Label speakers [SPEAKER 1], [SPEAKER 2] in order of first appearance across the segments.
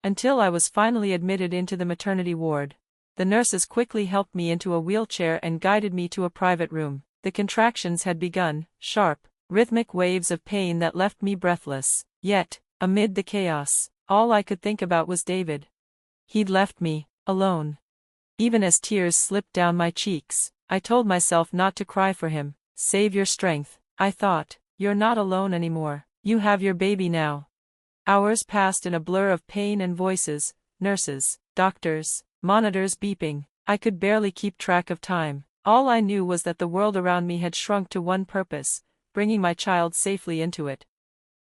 [SPEAKER 1] until I was finally admitted into the maternity ward. The nurses quickly helped me into a wheelchair and guided me to a private room. The contractions had begun, sharp, rhythmic waves of pain that left me breathless. Yet, amid the chaos, all I could think about was David. He'd left me, alone. Even as tears slipped down my cheeks, I told myself not to cry for him. Save your strength, I thought. You're not alone anymore. You have your baby now. Hours passed in a blur of pain and voices, nurses, doctors, monitors beeping. I could barely keep track of time. All I knew was that the world around me had shrunk to one purpose, bringing my child safely into it.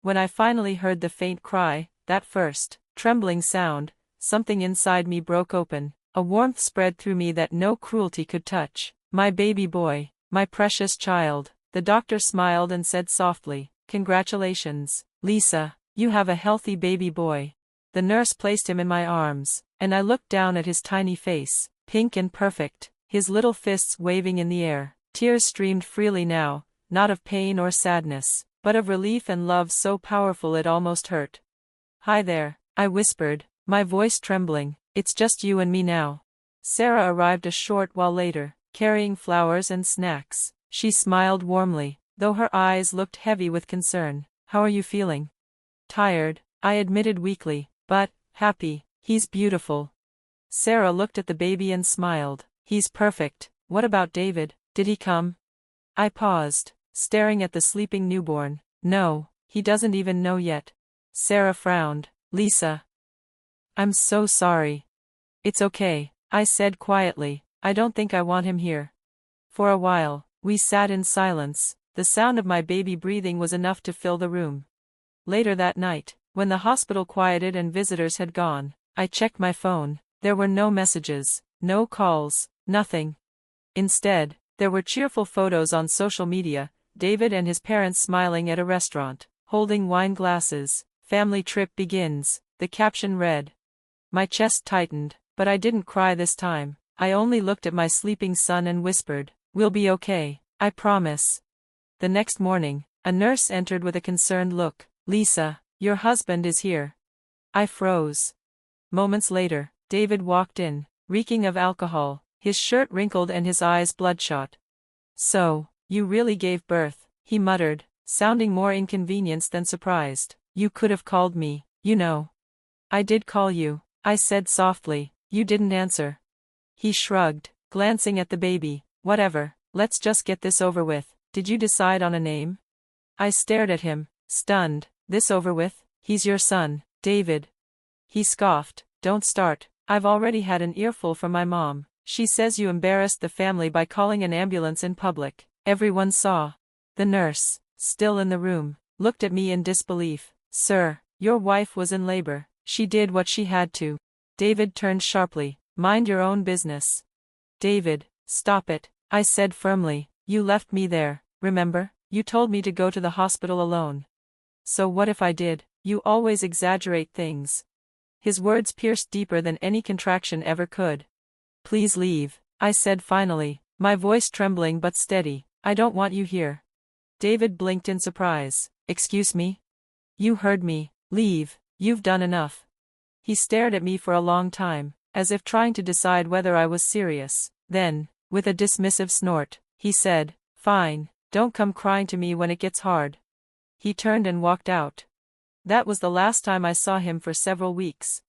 [SPEAKER 1] When I finally heard the faint cry, that first, trembling sound, something inside me broke open. A warmth spread through me that no cruelty could touch. My baby boy, my precious child. The doctor smiled and said softly, "Congratulations, Lisa, you have a healthy baby boy." The nurse placed him in my arms, and I looked down at his tiny face, pink and perfect, his little fists waving in the air. Tears streamed freely now, not of pain or sadness, but of relief and love so powerful it almost hurt. "Hi there," I whispered, my voice trembling. "It's just you and me now." Sarah arrived a short while later, carrying flowers and snacks. She smiled warmly, though her eyes looked heavy with concern. "How are you feeling?" "Tired," I admitted weakly, "but happy. He's beautiful." Sarah looked at the baby and smiled. "He's perfect. What about David? Did he come?" I paused, staring at the sleeping newborn. "No, he doesn't even know yet." Sarah frowned. "Lisa, I'm so sorry." "It's okay," I said quietly. "I don't think I want him here." For a while, we sat in silence. The sound of my baby breathing was enough to fill the room. Later that night, when the hospital quieted and visitors had gone, I checked my phone. There were no messages, no calls, nothing. Instead, there were cheerful photos on social media, David and his parents smiling at a restaurant, holding wine glasses. "Family trip begins," the caption read. My chest tightened, but I didn't cry this time. I only looked at my sleeping son and whispered, "We'll be okay, I promise." The next morning, a nurse entered with a concerned look. "Lisa, your husband is here." I froze. Moments later, David walked in, reeking of alcohol, his shirt wrinkled and his eyes bloodshot. "So, you really gave birth," he muttered, sounding more inconvenienced than surprised. "You could have called me, you know." "I did call you," I said softly. "You didn't answer." He shrugged, glancing at the baby. "Whatever, let's just get this over with. Did you decide on a name?" I stared at him, stunned. "This over with? He's your son, David." He scoffed. "Don't start. I've already had an earful from my mom. She says you embarrassed the family by calling an ambulance in public. Everyone saw." The nurse, still in the room, looked at me in disbelief. "Sir, your wife was in labor. She did what she had to." David turned sharply. "Mind your own business." "David, stop it," I said firmly. "You left me there, remember? You told me to go to the hospital alone." "So what if I did? You always exaggerate things." His words pierced deeper than any contraction ever could. "Please leave," I said finally, my voice trembling but steady. "I don't want you here." David blinked in surprise. "Excuse me?" "You heard me. Leave. You've done enough." He stared at me for a long time, as if trying to decide whether I was serious. Then, with a dismissive snort, he said, "Fine, don't come crying to me when it gets hard." He turned and walked out. That was the last time I saw him for several weeks.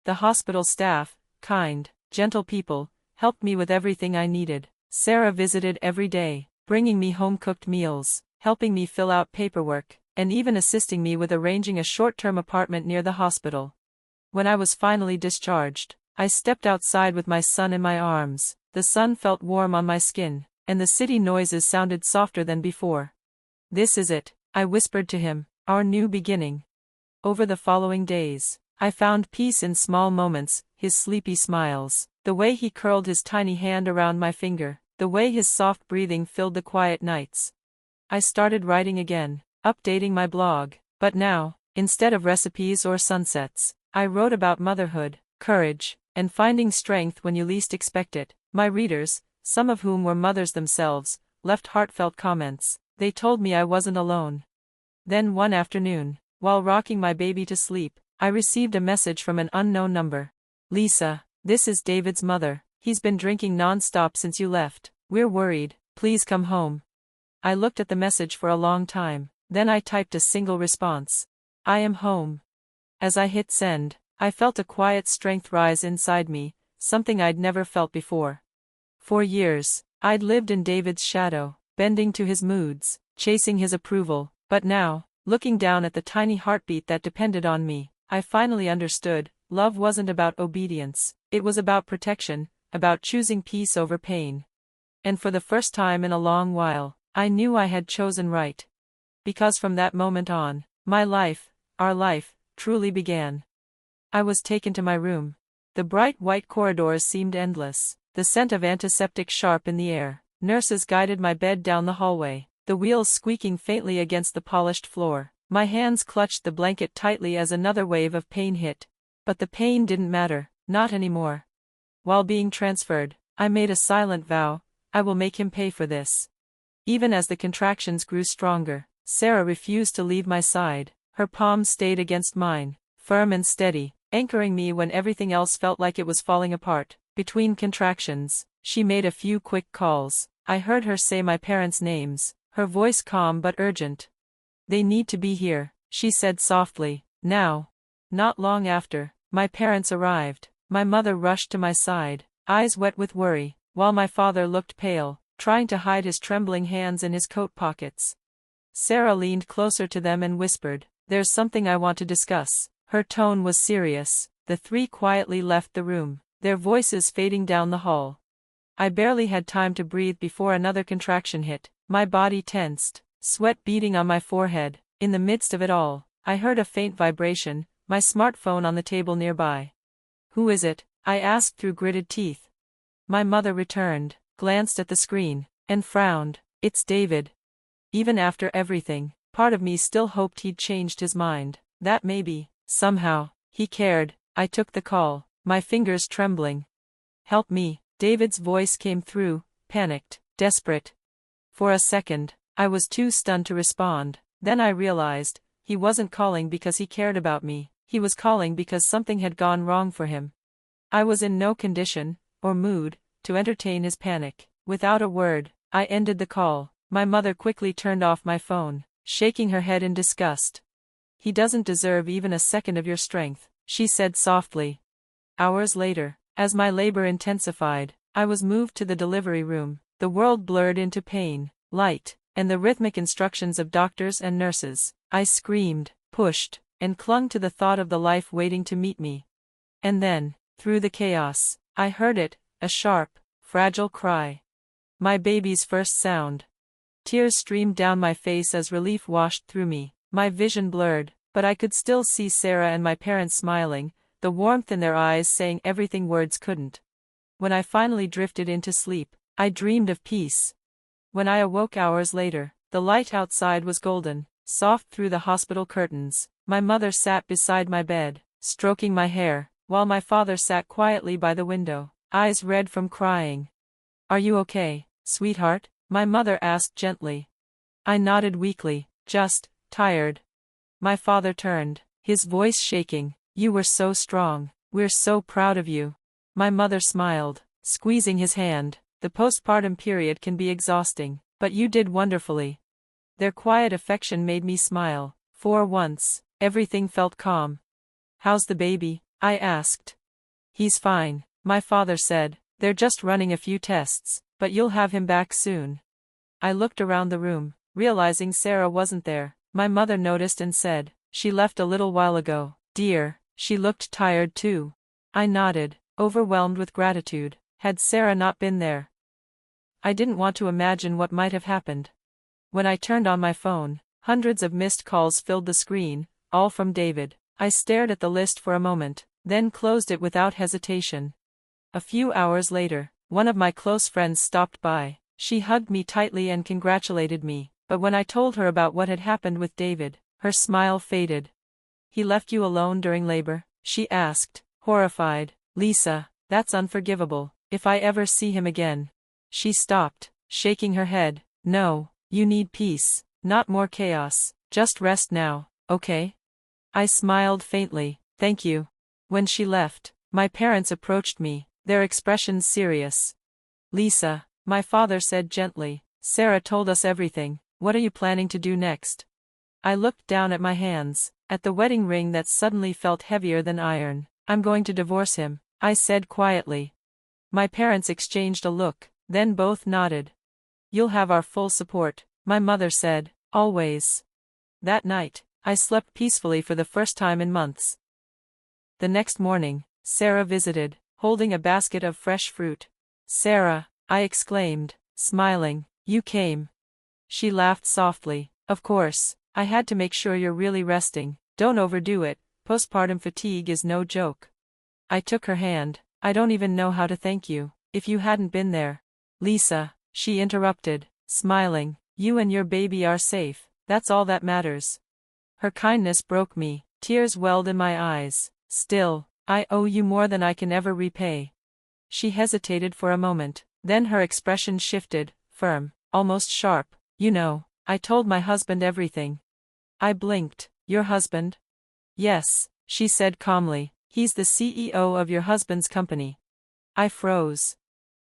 [SPEAKER 1] The hospital staff, kind, gentle people, helped me with everything I needed. Sarah visited every day, bringing me home-cooked meals, helping me fill out paperwork, and even assisting me with arranging a short-term apartment near the hospital. When I was finally discharged, I stepped outside with my son in my arms. The sun felt warm on my skin, and the city noises sounded softer than before. "This is it," I whispered to him, "our new beginning." Over the following days, I found peace in small moments, his sleepy smiles, the way he curled his tiny hand around my finger, the way his soft breathing filled the quiet nights. I started writing again, updating my blog, but now, instead of recipes or sunsets, I wrote about motherhood, courage, and finding strength when you least expect it. My readers, some of whom were mothers themselves, left heartfelt comments. They told me I wasn't alone. Then one afternoon, while rocking my baby to sleep, I received a message from an unknown number. Lisa, this is David's mother. He's been drinking non-stop since you left. We're worried. Please come home. I looked at the message for a long time. Then I typed a single response. I am home. As I hit send, I felt a quiet strength rise inside me, something I'd never felt before. For years, I'd lived in David's shadow, bending to his moods, chasing his approval, but now, looking down at the tiny heartbeat that depended on me, I finally understood, love wasn't about obedience, it was about protection, about choosing peace over pain. And for the first time in a long while, I knew I had chosen right. Because from that moment on, my life, our life, truly began. I was taken to my room. The bright white corridors seemed endless, the scent of antiseptic sharp in the air. Nurses guided my bed down the hallway, the wheels squeaking faintly against the polished floor. My hands clutched the blanket tightly as another wave of pain hit. But the pain didn't matter, not anymore. While being transferred, I made a silent vow, I will make him pay for this. Even as the contractions grew stronger, Sarah refused to leave my side. Her palms stayed against mine, firm and steady, anchoring me when everything else felt like it was falling apart. Between contractions, she made a few quick calls. I heard her say my parents' names, her voice calm but urgent. They need to be here, she said softly, now. Not long after, my parents arrived. My mother rushed to my side, eyes wet with worry, while my father looked pale, trying to hide his trembling hands in his coat pockets. Sarah leaned closer to them and whispered, "There's something I want to discuss." Her tone was serious. The three quietly left the room, their voices fading down the hall. I barely had time to breathe before another contraction hit. My body tensed, sweat beading on my forehead. In the midst of it all, I heard a faint vibration, my smartphone on the table nearby. "Who is it?" I asked through gritted teeth. My mother returned, glanced at the screen, and frowned. "It's David." Even after everything, part of me still hoped he'd changed his mind, that maybe, somehow, he cared. I took the call, my fingers trembling. "Help me," David's voice came through, panicked, desperate. For a second, I was too stunned to respond. Then I realized, he wasn't calling because he cared about me, he was calling because something had gone wrong for him. I was in no condition, or mood, to entertain his panic. Without a word, I ended the call. My mother quickly turned off my phone, shaking her head in disgust. "He doesn't deserve even a second of your strength," she said softly. Hours later, as my labor intensified, I was moved to the delivery room. The world blurred into pain, light, and the rhythmic instructions of doctors and nurses. I screamed, pushed, and clung to the thought of the life waiting to meet me. And then, through the chaos, I heard it, a sharp, fragile cry. My baby's first sound. Tears streamed down my face as relief washed through me. My vision blurred, but I could still see Sarah and my parents smiling, the warmth in their eyes saying everything words couldn't. When I finally drifted into sleep, I dreamed of peace. When I awoke hours later, the light outside was golden, soft through the hospital curtains. My mother sat beside my bed, stroking my hair, while my father sat quietly by the window, eyes red from crying. "Are you okay, sweetheart?" my mother asked gently. I nodded weakly, just tired. My father turned, his voice shaking. "You were so strong. We're so proud of you." My mother smiled, squeezing his hand. "The postpartum period can be exhausting, but you did wonderfully." Their quiet affection made me smile. For once, everything felt calm. "How's the baby?" I asked. "He's fine," my father said. "They're just running a few tests, but you'll have him back soon." I looked around the room, realizing Sarah wasn't there. My mother noticed and said, "She left a little while ago, dear." She looked tired too. I nodded, overwhelmed with gratitude. Had Sarah not been there, I didn't want to imagine what might have happened. When I turned on my phone, hundreds of missed calls filled the screen, all from David. I stared at the list for a moment, then closed it without hesitation. A few hours later, one of my close friends stopped by. She hugged me tightly and congratulated me, but when I told her about what had happened with David, her smile faded. "He left you alone during labor?" she asked, horrified. "Lisa, that's unforgivable. If I ever see him again." She stopped, shaking her head. "No, you need peace, not more chaos. Just rest now, okay?" I smiled faintly. Thank you. When she left, my parents approached me, their expressions serious. Lisa, my father said gently, Sarah told us everything. What are you planning to do next? I looked down at my hands, at the wedding ring that suddenly felt heavier than iron. I'm going to divorce him, I said quietly. My parents exchanged a look, then both nodded. You'll have our full support, my mother said, always. That night, I slept peacefully for the first time in months. The next morning, Sarah visited, holding a basket of fresh fruit. Sarah, I exclaimed, smiling, you came. She laughed softly. Of course, I had to make sure you're really resting. Don't overdo it, postpartum fatigue is no joke. I took her hand. I don't even know how to thank you, if you hadn't been there. Lisa, she interrupted, smiling, you and your baby are safe, that's all that matters. Her kindness broke me, tears welled in my eyes. Still, I owe you more than I can ever repay. She hesitated for a moment, then her expression shifted, firm, almost sharp. You know, I told my husband everything. I blinked. Your husband? Yes, she said calmly, he's the CEO of your husband's company. I froze.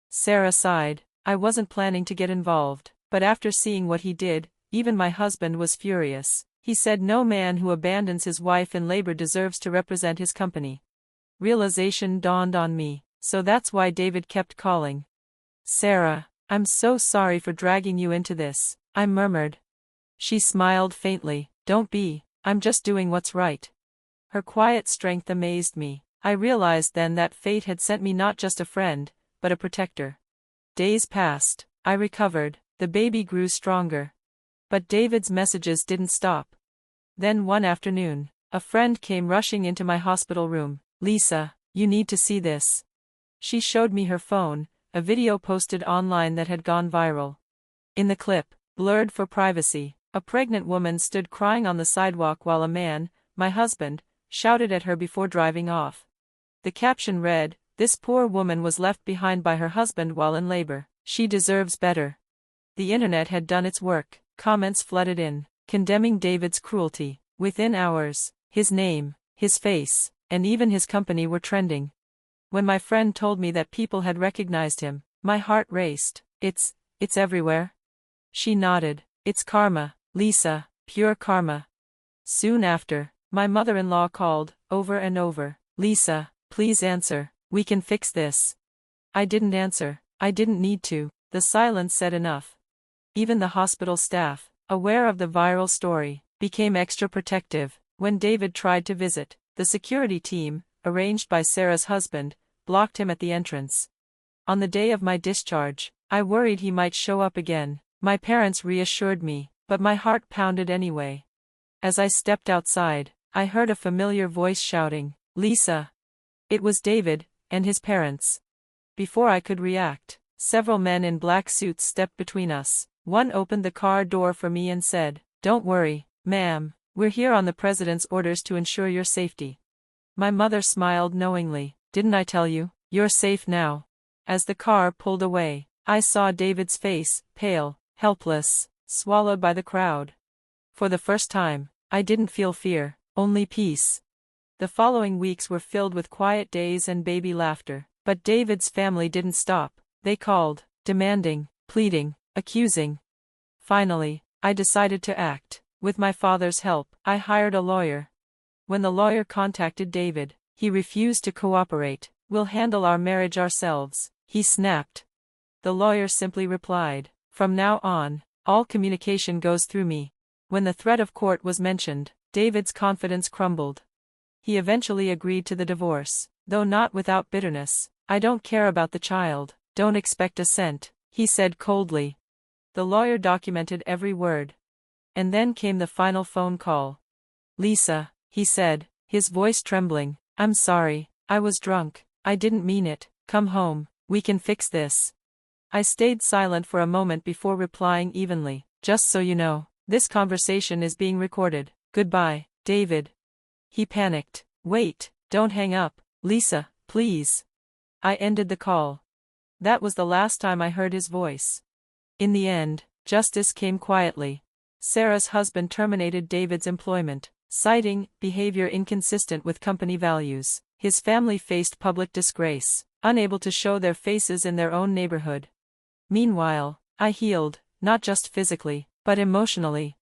[SPEAKER 1] Sarah sighed. I wasn't planning to get involved, but after seeing what he did, even my husband was furious. He said no man who abandons his wife in labor deserves to represent his company. Realization dawned on me, so that's why David kept calling. Sarah, I'm so sorry for dragging you into this, I murmured. She smiled faintly. Don't be, I'm just doing what's right. Her quiet strength amazed me. I realized then that fate had sent me not just a friend, but a protector. Days passed, I recovered, the baby grew stronger. But David's messages didn't stop. Then one afternoon, a friend came rushing into my hospital room. Lisa, you need to see this. She showed me her phone, a video posted online that had gone viral. In the clip, blurred for privacy, a pregnant woman stood crying on the sidewalk while a man, my husband, shouted at her before driving off. The caption read, "This poor woman was left behind by her husband while in labor. She deserves better." The internet had done its work. Comments flooded in, condemning David's cruelty. Within hours, his name, his face, and even his company were trending. When my friend told me that people had recognized him, my heart raced. It's everywhere. She nodded. It's karma, Lisa, pure karma. Soon after, my mother-in-law called, over and over. Lisa, please answer, we can fix this. I didn't answer. I didn't need to. The silence said enough. Even the hospital staff, aware of the viral story, became extra protective. When David tried to visit, the security team, arranged by Sarah's husband, blocked him at the entrance. On the day of my discharge, I worried he might show up again. My parents reassured me, but my heart pounded anyway. As I stepped outside, I heard a familiar voice shouting, "Lisa!" It was David, and his parents. Before I could react, several men in black suits stepped between us. One opened the car door for me and said, "Don't worry, ma'am, we're here on the president's orders to ensure your safety." My mother smiled knowingly. "Didn't I tell you? You're safe now." As the car pulled away, I saw David's face, pale, helpless, swallowed by the crowd. For the first time, I didn't feel fear, only peace. The following weeks were filled with quiet days and baby laughter, but David's family didn't stop. They called, demanding, pleading, accusing. Finally, I decided to act. With my father's help, I hired a lawyer. When the lawyer contacted David, he refused to cooperate. "We'll handle our marriage ourselves," he snapped. The lawyer simply replied, "From now on, all communication goes through me." When the threat of court was mentioned, David's confidence crumbled. He eventually agreed to the divorce, though not without bitterness. "I don't care about the child, don't expect a cent," he said coldly. The lawyer documented every word. And then came the final phone call. "Lisa," he said, his voice trembling, "I'm sorry, I was drunk, I didn't mean it, come home, we can fix this." I stayed silent for a moment before replying evenly, "Just so you know, this conversation is being recorded. Goodbye, David." He panicked. "Wait, don't hang up, Lisa, please." I ended the call. That was the last time I heard his voice. In the end, justice came quietly. Sarah's husband terminated David's employment. citing behavior inconsistent with company values. His family faced public disgrace, unable to show their faces in their own neighborhood. Meanwhile, I healed, not just physically, but emotionally.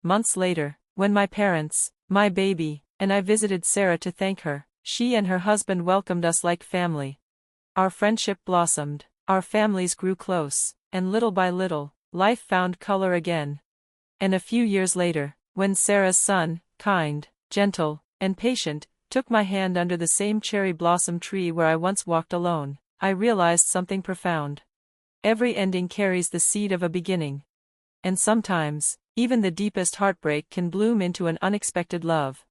[SPEAKER 1] Months later, when my parents, my baby, and I visited Sarah to thank her, she and her husband welcomed us like family. Our friendship blossomed, our families grew close, and little by little, life found color again. And a few years later, when Sarah's son, kind, gentle, and patient, took my hand under the same cherry blossom tree where I once walked alone, I realized something profound. Every ending carries the seed of a beginning. And sometimes, even the deepest heartbreak can bloom into an unexpected love.